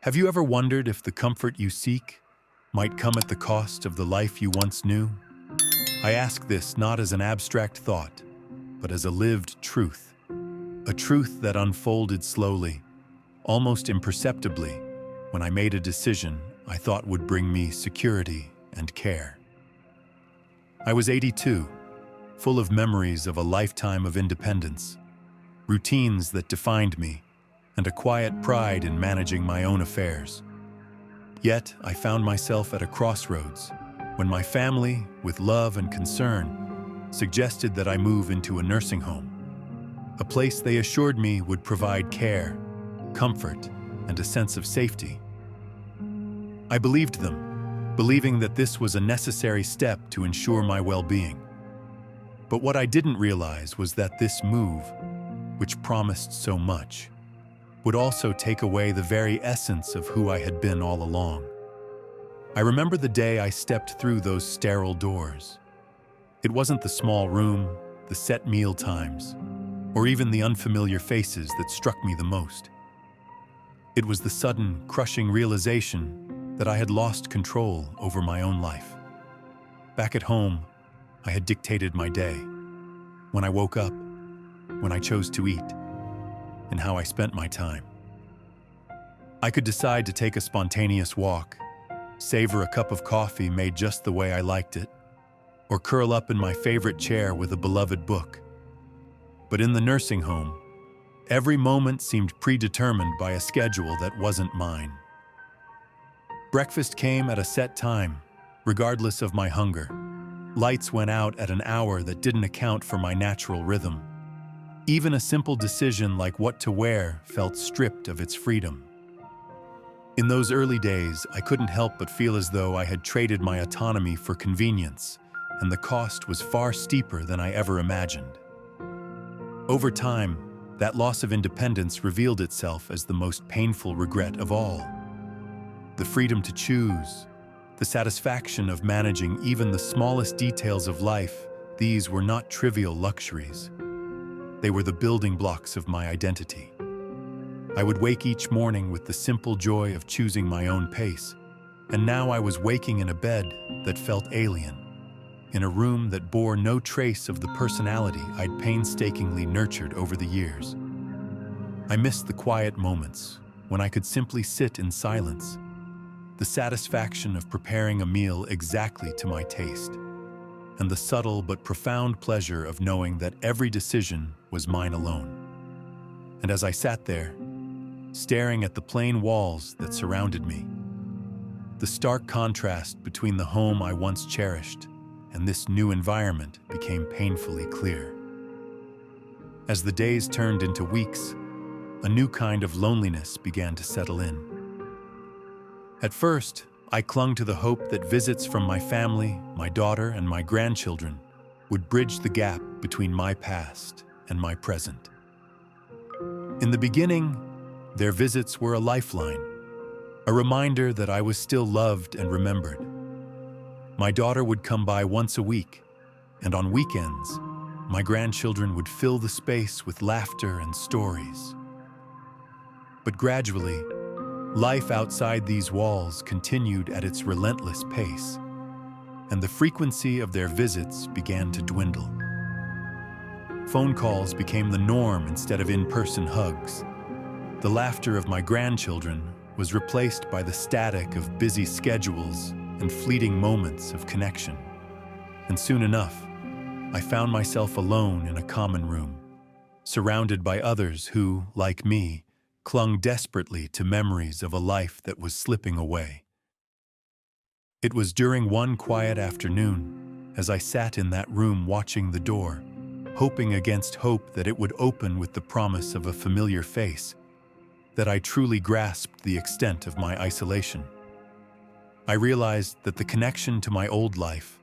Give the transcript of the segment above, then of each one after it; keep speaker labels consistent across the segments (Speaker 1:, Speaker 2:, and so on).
Speaker 1: Have you ever wondered if the comfort you seek might come at the cost of the life you once knew? I ask this not as an abstract thought, but as a lived truth. A truth that unfolded slowly, almost imperceptibly, when I made a decision I thought would bring me security and care. I was 82, full of memories of a lifetime of independence, routines that defined me, and a quiet pride in managing my own affairs. Yet, I found myself at a crossroads when my family, with love and concern, suggested that I move into a nursing home, a place they assured me would provide care, comfort, and a sense of safety. I believed them, believing that this was a necessary step to ensure my well-being. But what I didn't realize was that this move, which promised so much, would also take away the very essence of who I had been all along. I remember the day I stepped through those sterile doors. It wasn't the small room, the set meal times, or even the unfamiliar faces that struck me the most. It was the sudden, crushing realization that I had lost control over my own life. Back at home, I had dictated my day, when I woke up, when I chose to eat, and how I spent my time. I could decide to take a spontaneous walk, savor a cup of coffee made just the way I liked it, or curl up in my favorite chair with a beloved book. But in the nursing home, every moment seemed predetermined by a schedule that wasn't mine. Breakfast came at a set time, regardless of my hunger. Lights went out at an hour that didn't account for my natural rhythm. Even a simple decision like what to wear felt stripped of its freedom. In those early days, I couldn't help but feel as though I had traded my autonomy for convenience, and the cost was far steeper than I ever imagined. Over time, that loss of independence revealed itself as the most painful regret of all. The freedom to choose, the satisfaction of managing even the smallest details of life, these were not trivial luxuries. They were the building blocks of my identity. I would wake each morning with the simple joy of choosing my own pace, and now I was waking in a bed that felt alien, in a room that bore no trace of the personality I'd painstakingly nurtured over the years. I missed the quiet moments when I could simply sit in silence, the satisfaction of preparing a meal exactly to my taste, and the subtle but profound pleasure of knowing that every decision was mine alone. And as I sat there, staring at the plain walls that surrounded me, the stark contrast between the home I once cherished and this new environment became painfully clear. As the days turned into weeks, a new kind of loneliness began to settle in. At first, I clung to the hope that visits from my family, my daughter, and my grandchildren would bridge the gap between my past and my present. In the beginning, their visits were a lifeline, a reminder that I was still loved and remembered. My daughter would come by once a week, and on weekends, my grandchildren would fill the space with laughter and stories. But gradually, life outside these walls continued at its relentless pace, and the frequency of their visits began to dwindle. Phone calls became the norm instead of in-person hugs. The laughter of my grandchildren was replaced by the static of busy schedules and fleeting moments of connection. And soon enough, I found myself alone in a common room, surrounded by others who, like me, clung desperately to memories of a life that was slipping away. It was during one quiet afternoon, as I sat in that room watching the door, hoping against hope that it would open with the promise of a familiar face, that I truly grasped the extent of my isolation. I realized that the connection to my old life,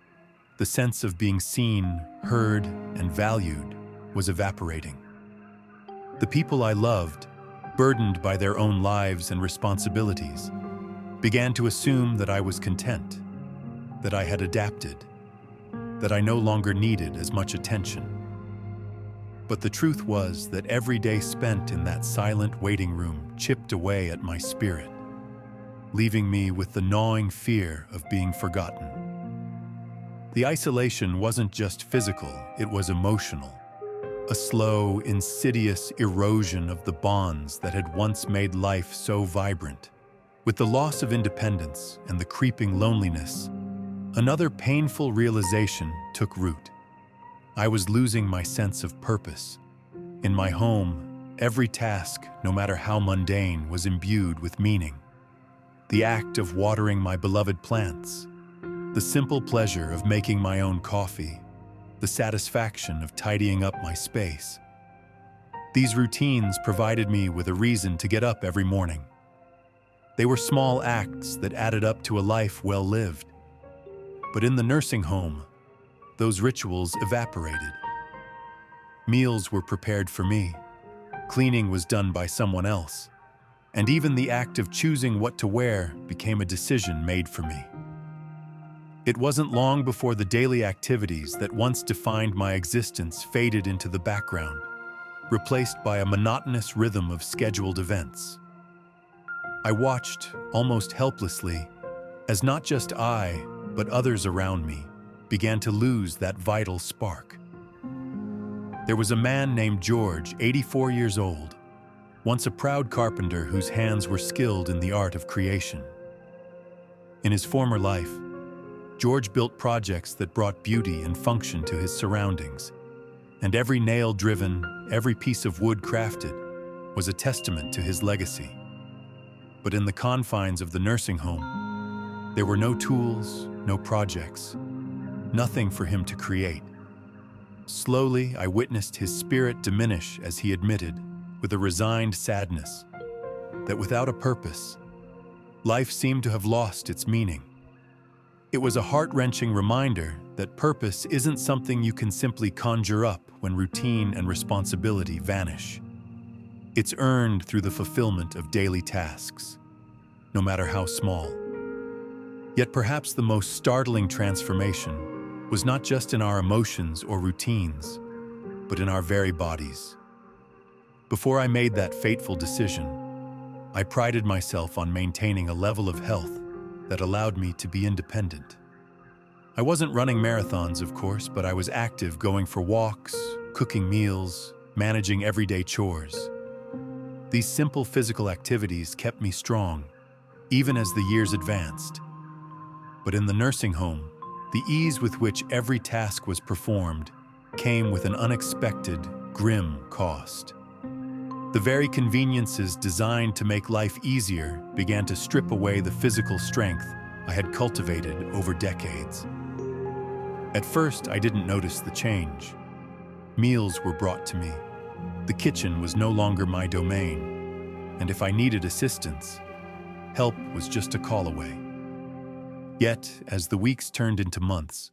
Speaker 1: the sense of being seen, heard, and valued, was evaporating. The people I loved, burdened by their own lives and responsibilities, began to assume that I was content, that I had adapted, that I no longer needed as much attention. But the truth was that every day spent in that silent waiting room chipped away at my spirit, leaving me with the gnawing fear of being forgotten. The isolation wasn't just physical, it was emotional. A slow, insidious erosion of the bonds that had once made life so vibrant. With the loss of independence and the creeping loneliness, another painful realization took root. I was losing my sense of purpose. In my home, every task, no matter how mundane, was imbued with meaning. The act of watering my beloved plants, the simple pleasure of making my own coffee, the satisfaction of tidying up my space. These routines provided me with a reason to get up every morning. They were small acts that added up to a life well lived. But in the nursing home, those rituals evaporated. Meals were prepared for me, cleaning was done by someone else, and even the act of choosing what to wear became a decision made for me. It wasn't long before the daily activities that once defined my existence faded into the background, replaced by a monotonous rhythm of scheduled events. I watched, almost helplessly, as not just I, but others around me began to lose that vital spark. There was a man named George, 84 years old, once a proud carpenter whose hands were skilled in the art of creation. In his former life, George built projects that brought beauty and function to his surroundings, and every nail driven, every piece of wood crafted, was a testament to his legacy. But in the confines of the nursing home, there were no tools, no projects, nothing for him to create. Slowly, I witnessed his spirit diminish as he admitted, with a resigned sadness, that without a purpose, life seemed to have lost its meaning. It was a heart-wrenching reminder that purpose isn't something you can simply conjure up when routine and responsibility vanish. It's earned through the fulfillment of daily tasks, no matter how small. Yet perhaps the most startling transformation was not just in our emotions or routines, but in our very bodies. Before I made that fateful decision, I prided myself on maintaining a level of health that allowed me to be independent. I wasn't running marathons, of course, but I was active, going for walks, cooking meals, managing everyday chores. These simple physical activities kept me strong, even as the years advanced. But in the nursing home, the ease with which every task was performed came with an unexpected, grim cost. The very conveniences designed to make life easier began to strip away the physical strength I had cultivated over decades. At first, I didn't notice the change. Meals were brought to me. The kitchen was no longer my domain, and if I needed assistance, help was just a call away. Yet, as the weeks turned into months,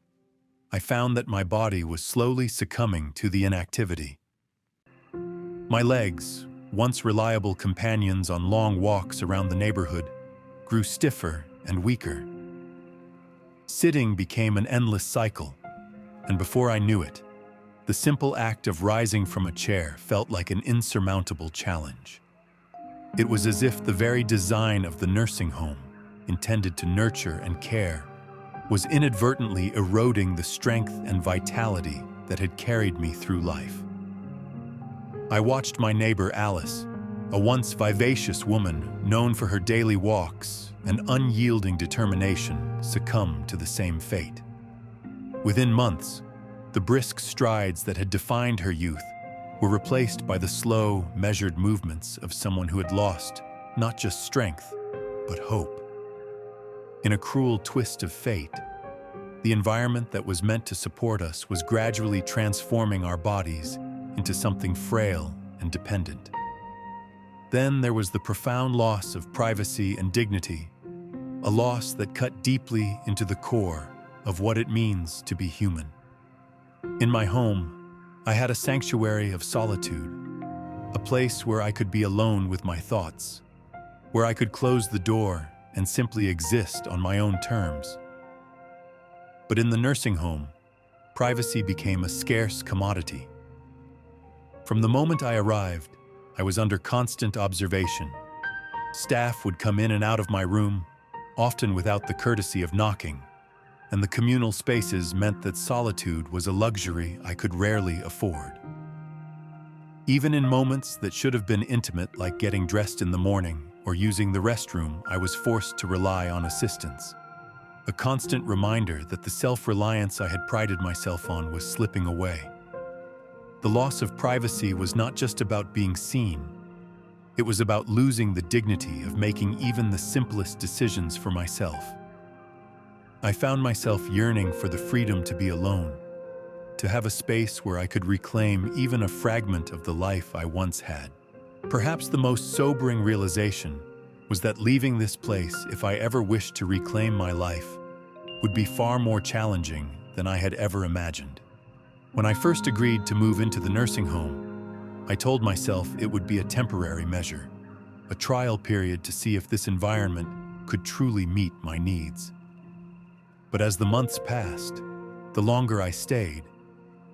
Speaker 1: I found that my body was slowly succumbing to the inactivity. My legs, once reliable companions on long walks around the neighborhood, grew stiffer and weaker. Sitting became an endless cycle, and before I knew it, the simple act of rising from a chair felt like an insurmountable challenge. It was as if the very design of the nursing home, intended to nurture and care, was inadvertently eroding the strength and vitality that had carried me through life. I watched my neighbor Alice, a once vivacious woman known for her daily walks and unyielding determination, succumb to the same fate. Within months, the brisk strides that had defined her youth were replaced by the slow, measured movements of someone who had lost not just strength, but hope. In a cruel twist of fate, the environment that was meant to support us was gradually transforming our bodies into something frail and dependent. Then there was the profound loss of privacy and dignity, a loss that cut deeply into the core of what it means to be human. In my home, I had a sanctuary of solitude, a place where I could be alone with my thoughts, where I could close the door and simply exist on my own terms. But in the nursing home, privacy became a scarce commodity. From the moment I arrived, I was under constant observation. Staff would come in and out of my room, often without the courtesy of knocking, and the communal spaces meant that solitude was a luxury I could rarely afford. Even in moments that should have been intimate, like getting dressed in the morning or using the restroom, I was forced to rely on assistance. A constant reminder that the self-reliance I had prided myself on was slipping away. The loss of privacy was not just about being seen. It was about losing the dignity of making even the simplest decisions for myself. I found myself yearning for the freedom to be alone, to have a space where I could reclaim even a fragment of the life I once had. Perhaps the most sobering realization was that leaving this place, if I ever wished to reclaim my life, would be far more challenging than I had ever imagined. When I first agreed to move into the nursing home, I told myself it would be a temporary measure, a trial period to see if this environment could truly meet my needs. But as the months passed, the longer I stayed,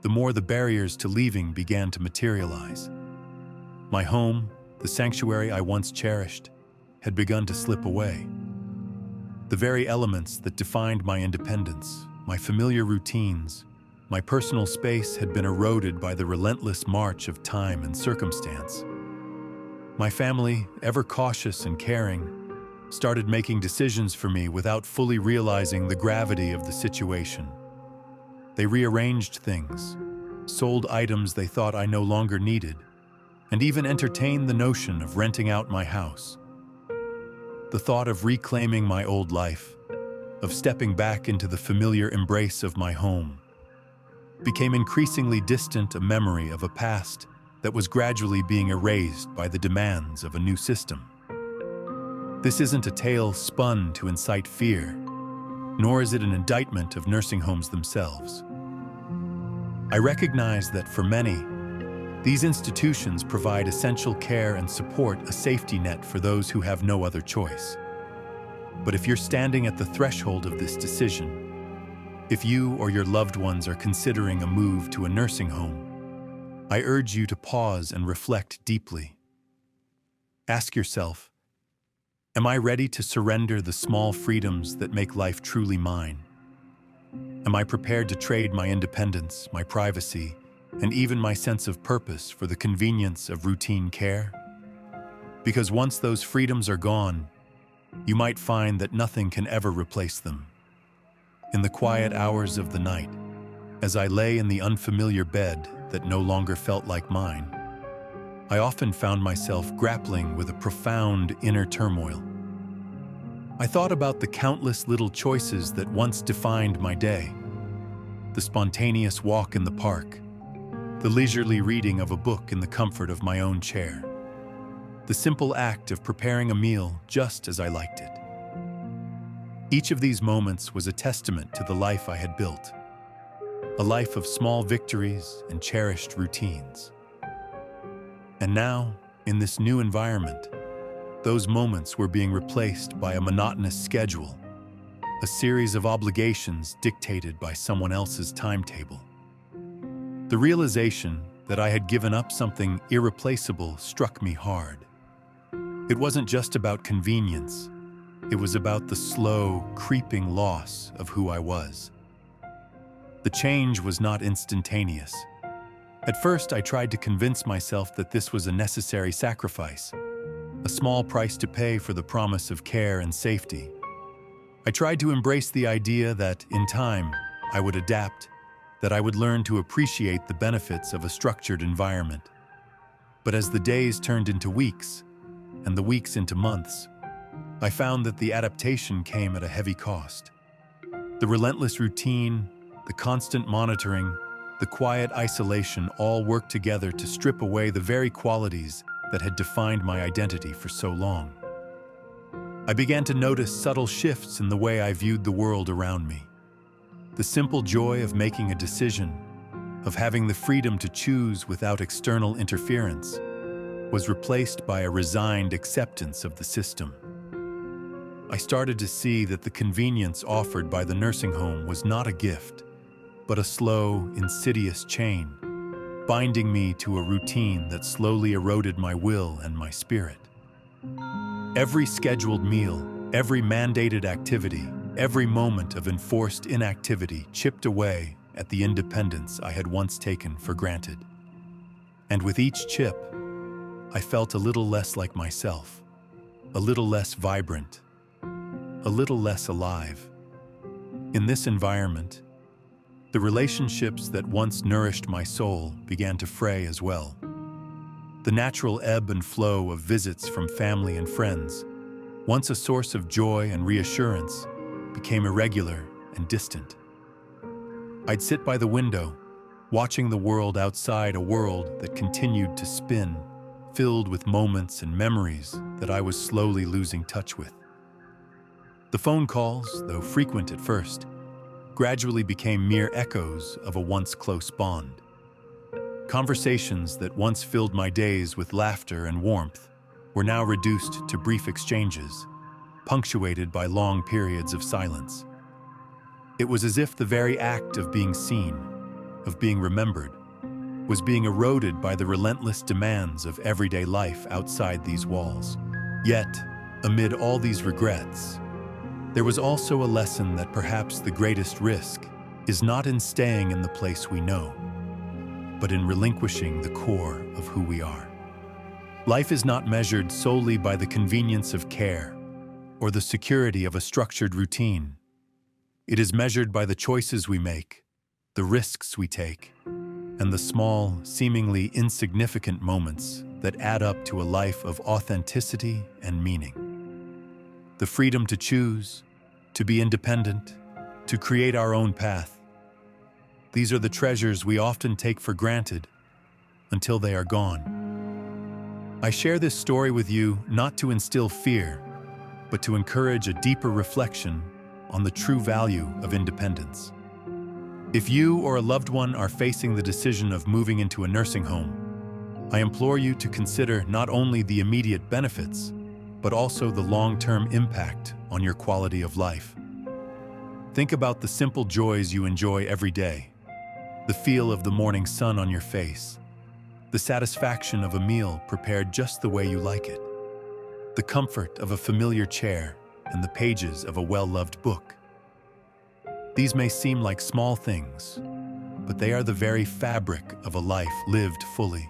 Speaker 1: the more the barriers to leaving began to materialize. My home, the sanctuary I once cherished, had begun to slip away. The very elements that defined my independence, my familiar routines, my personal space had been eroded by the relentless march of time and circumstance. My family, ever cautious and caring, started making decisions for me without fully realizing the gravity of the situation. They rearranged things, sold items they thought I no longer needed, and even entertained the notion of renting out my house. The thought of reclaiming my old life, of stepping back into the familiar embrace of my home, became increasingly distant, a memory of a past that was gradually being erased by the demands of a new system. This isn't a tale spun to incite fear, nor is it an indictment of nursing homes themselves. I recognize that for many, these institutions provide essential care and support, a safety net for those who have no other choice. But if you're standing at the threshold of this decision, if you or your loved ones are considering a move to a nursing home, I urge you to pause and reflect deeply. Ask yourself, am I ready to surrender the small freedoms that make life truly mine? Am I prepared to trade my independence, my privacy, and even my sense of purpose for the convenience of routine care? Because once those freedoms are gone, you might find that nothing can ever replace them. In the quiet hours of the night, as I lay in the unfamiliar bed that no longer felt like mine, I often found myself grappling with a profound inner turmoil. I thought about the countless little choices that once defined my day: the spontaneous walk in the park, the leisurely reading of a book in the comfort of my own chair, the simple act of preparing a meal just as I liked it. Each of these moments was a testament to the life I had built, a life of small victories and cherished routines. And now, in this new environment, those moments were being replaced by a monotonous schedule, a series of obligations dictated by someone else's timetable. The realization that I had given up something irreplaceable struck me hard. It wasn't just about convenience. It was about the slow, creeping loss of who I was. The change was not instantaneous. At first, I tried to convince myself that this was a necessary sacrifice, a small price to pay for the promise of care and safety. I tried to embrace the idea that, in time, I would adapt, that I would learn to appreciate the benefits of a structured environment. But as the days turned into weeks, and the weeks into months, I found that the adaptation came at a heavy cost. The relentless routine, the constant monitoring, the quiet isolation all worked together to strip away the very qualities that had defined my identity for so long. I began to notice subtle shifts in the way I viewed the world around me. The simple joy of making a decision, of having the freedom to choose without external interference, was replaced by a resigned acceptance of the system. I started to see that the convenience offered by the nursing home was not a gift, but a slow, insidious chain, binding me to a routine that slowly eroded my will and my spirit. Every scheduled meal, every mandated activity, every moment of enforced inactivity chipped away at the independence I had once taken for granted. And with each chip, I felt a little less like myself, a little less vibrant, a little less alive. In this environment, the relationships that once nourished my soul began to fray as well. The natural ebb and flow of visits from family and friends, once a source of joy and reassurance, became irregular and distant. I'd sit by the window, watching the world outside, a world that continued to spin, filled with moments and memories that I was slowly losing touch with. The phone calls, though frequent at first, gradually became mere echoes of a once close bond. Conversations that once filled my days with laughter and warmth were now reduced to brief exchanges, punctuated by long periods of silence. It was as if the very act of being seen, of being remembered, was being eroded by the relentless demands of everyday life outside these walls. Yet, amid all these regrets, there was also a lesson that perhaps the greatest risk is not in staying in the place we know, but in relinquishing the core of who we are. Life is not measured solely by the convenience of care or the security of a structured routine. It is measured by the choices we make, the risks we take, and the small, seemingly insignificant moments that add up to a life of authenticity and meaning. The freedom to choose, to be independent, to create our own path. These are the treasures we often take for granted until they are gone. I share this story with you not to instill fear, but to encourage a deeper reflection on the true value of independence. If you or a loved one are facing the decision of moving into a nursing home, I implore you to consider not only the immediate benefits, but also the long-term impact on your quality of life. Think about the simple joys you enjoy every day, the feel of the morning sun on your face, the satisfaction of a meal prepared just the way you like it, the comfort of a familiar chair and the pages of a well-loved book. These may seem like small things, but they are the very fabric of a life lived fully.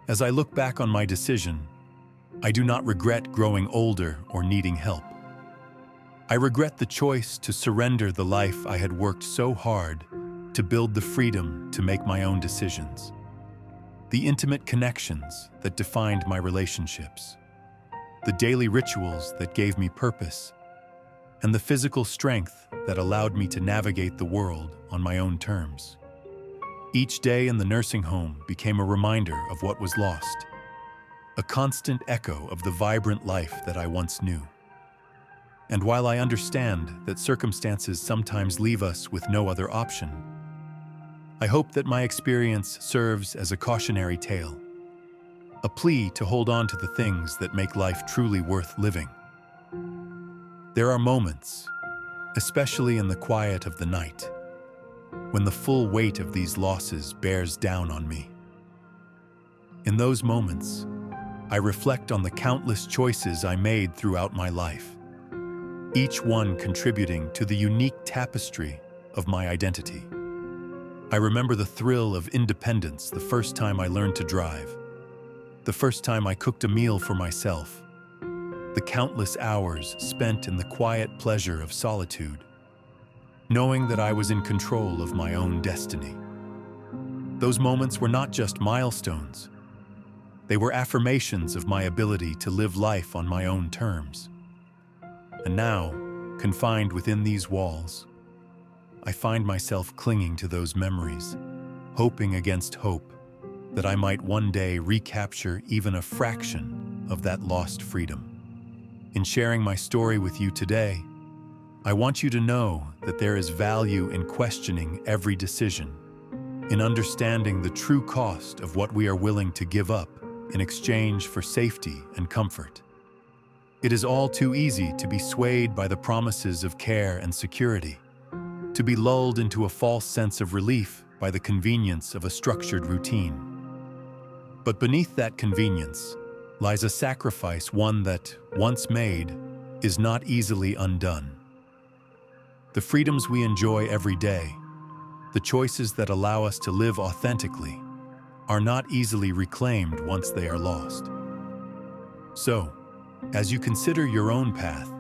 Speaker 1: As I look back on my decision, I do not regret growing older or needing help. I regret the choice to surrender the life I had worked so hard to build, the freedom to make my own decisions, the intimate connections that defined my relationships, the daily rituals that gave me purpose, and the physical strength that allowed me to navigate the world on my own terms. Each day in the nursing home became a reminder of what was lost, a constant echo of the vibrant life that I once knew. And while I understand that circumstances sometimes leave us with no other option, I hope that my experience serves as a cautionary tale, a plea to hold on to the things that make life truly worth living. There are moments, especially in the quiet of the night, when the full weight of these losses bears down on me. In those moments, I reflect on the countless choices I made throughout my life, each one contributing to the unique tapestry of my identity. I remember the thrill of independence the first time I learned to drive, the first time I cooked a meal for myself, the countless hours spent in the quiet pleasure of solitude, knowing that I was in control of my own destiny. Those moments were not just milestones. They were affirmations of my ability to live life on my own terms. And now, confined within these walls, I find myself clinging to those memories, hoping against hope that I might one day recapture even a fraction of that lost freedom. In sharing my story with you today, I want you to know that there is value in questioning every decision, in understanding the true cost of what we are willing to give up in exchange for safety and comfort. It is all too easy to be swayed by the promises of care and security, to be lulled into a false sense of relief by the convenience of a structured routine. But beneath that convenience lies a sacrifice, one that, once made, is not easily undone. The freedoms we enjoy every day, the choices that allow us to live authentically, are not easily reclaimed once they are lost. So, as you consider your own path,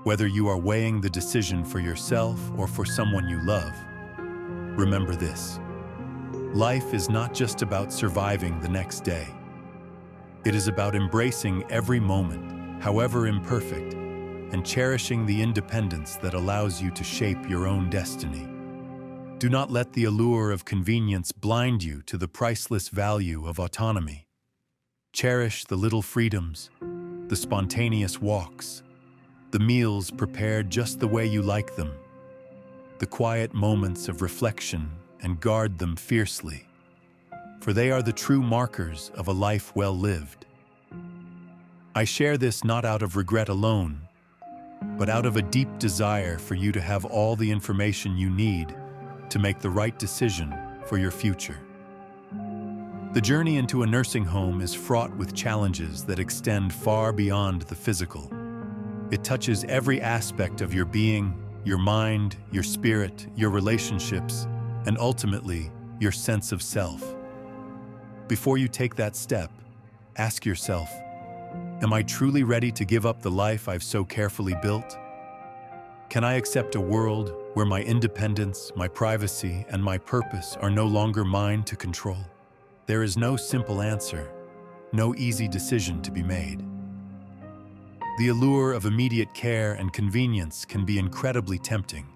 Speaker 1: whether you are weighing the decision for yourself or for someone you love, remember this: life is not just about surviving the next day. It is about embracing every moment, however imperfect, and cherishing the independence that allows you to shape your own destiny. Do not let the allure of convenience blind you to the priceless value of autonomy. Cherish the little freedoms, the spontaneous walks, the meals prepared just the way you like them, the quiet moments of reflection, and guard them fiercely, for they are the true markers of a life well lived. I share this not out of regret alone, but out of a deep desire for you to have all the information you need to make the right decision for your future. The journey into a nursing home is fraught with challenges that extend far beyond the physical. It touches every aspect of your being, your mind, your spirit, your relationships, and ultimately, your sense of self. Before you take that step, ask yourself, am I truly ready to give up the life I've so carefully built? Can I accept a world where my independence, my privacy, and my purpose are no longer mine to control? There is no simple answer, no easy decision to be made. The allure of immediate care and convenience can be incredibly tempting,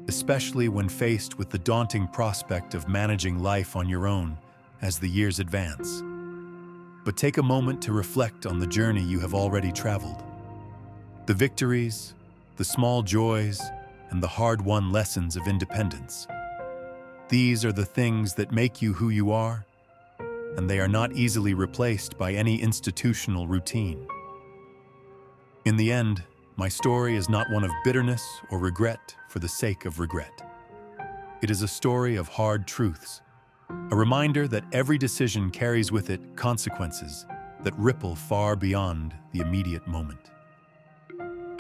Speaker 1: especially when faced with the daunting prospect of managing life on your own as the years advance. But take a moment to reflect on the journey you have already traveled. The victories, the small joys, and the hard-won lessons of independence. These are the things that make you who you are, and they are not easily replaced by any institutional routine. In the end, my story is not one of bitterness or regret for the sake of regret. It is a story of hard truths, a reminder that every decision carries with it consequences that ripple far beyond the immediate moment.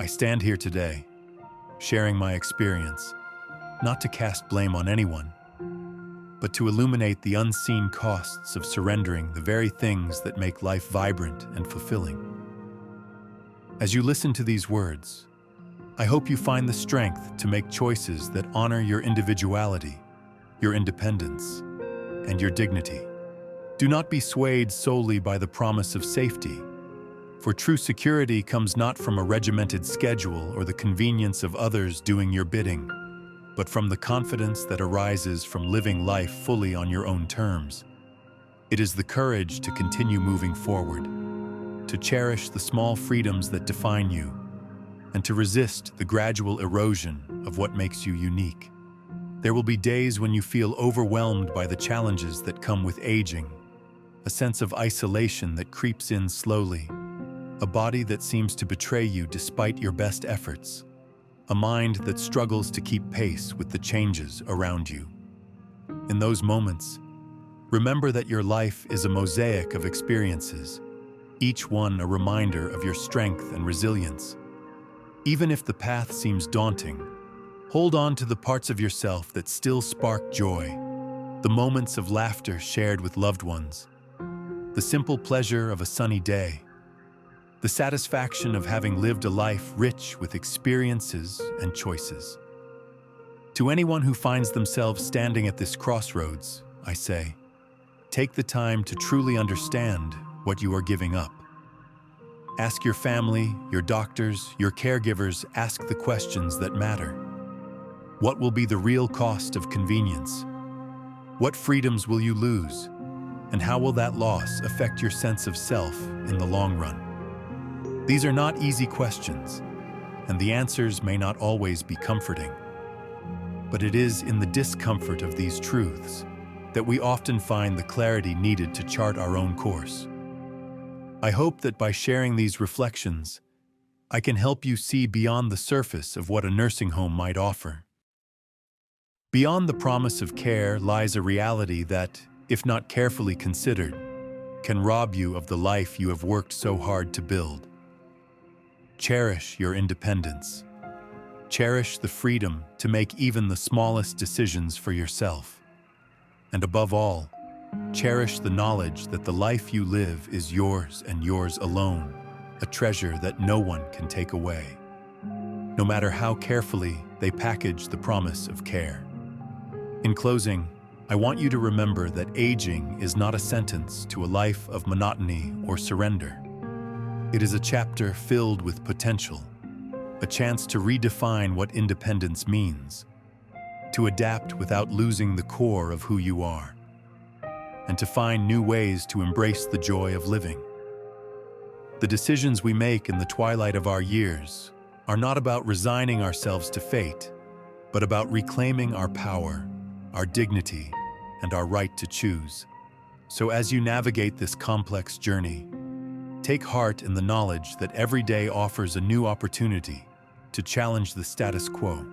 Speaker 1: I stand here today, sharing my experience, not to cast blame on anyone, but to illuminate the unseen costs of surrendering the very things that make life vibrant and fulfilling. As you listen to these words, I hope you find the strength to make choices that honor your individuality, your independence, and your dignity. Do not be swayed solely by the promise of safety, for true security comes not from a regimented schedule or the convenience of others doing your bidding, but from the confidence that arises from living life fully on your own terms. It is the courage to continue moving forward, to cherish the small freedoms that define you, and to resist the gradual erosion of what makes you unique. There will be days when you feel overwhelmed by the challenges that come with aging, a sense of isolation that creeps in slowly, a body that seems to betray you despite your best efforts, a mind that struggles to keep pace with the changes around you. In those moments, remember that your life is a mosaic of experiences, each one a reminder of your strength and resilience. Even if the path seems daunting, hold on to the parts of yourself that still spark joy, the moments of laughter shared with loved ones, the simple pleasure of a sunny day, the satisfaction of having lived a life rich with experiences and choices. To anyone who finds themselves standing at this crossroads, I say, take the time to truly understand what you are giving up. Ask your family, your doctors, your caregivers, ask the questions that matter. What will be the real cost of convenience? What freedoms will you lose? And how will that loss affect your sense of self in the long run? These are not easy questions, and the answers may not always be comforting. But it is in the discomfort of these truths that we often find the clarity needed to chart our own course. I hope that by sharing these reflections, I can help you see beyond the surface of what a nursing home might offer. Beyond the promise of care lies a reality that, if not carefully considered, can rob you of the life you have worked so hard to build. Cherish your independence. Cherish the freedom to make even the smallest decisions for yourself. And above all, cherish the knowledge that the life you live is yours and yours alone, a treasure that no one can take away, no matter how carefully they package the promise of care. In closing, I want you to remember that aging is not a sentence to a life of monotony or surrender. It is a chapter filled with potential, a chance to redefine what independence means, to adapt without losing the core of who you are, and to find new ways to embrace the joy of living. The decisions we make in the twilight of our years are not about resigning ourselves to fate, but about reclaiming our power, our dignity, and our right to choose. So as you navigate this complex journey, take heart in the knowledge that every day offers a new opportunity to challenge the status quo,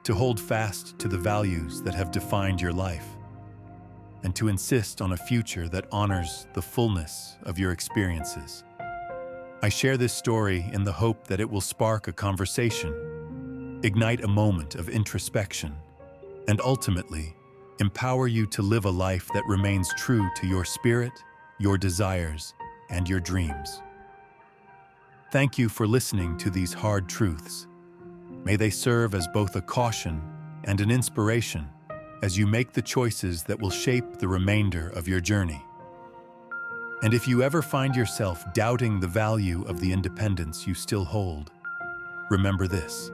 Speaker 1: to hold fast to the values that have defined your life, and to insist on a future that honors the fullness of your experiences. I share this story in the hope that it will spark a conversation, ignite a moment of introspection, and ultimately empower you to live a life that remains true to your spirit, your desires, and your dreams. Thank you for listening to these hard truths. May they serve as both a caution and an inspiration as you make the choices that will shape the remainder of your journey. And if you ever find yourself doubting the value of the independence you still hold, remember this: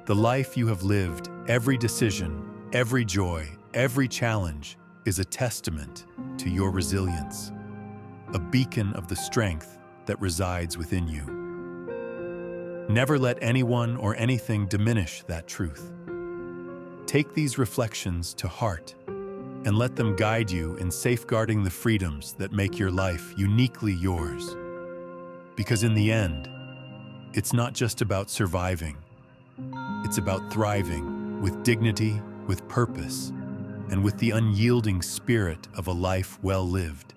Speaker 1: the life you have lived, every decision, every joy, every challenge is a testament to your resilience, a beacon of the strength that resides within you. Never let anyone or anything diminish that truth. Take these reflections to heart and let them guide you in safeguarding the freedoms that make your life uniquely yours. Because in the end, it's not just about surviving, it's about thriving with dignity, with purpose, and with the unyielding spirit of a life well lived.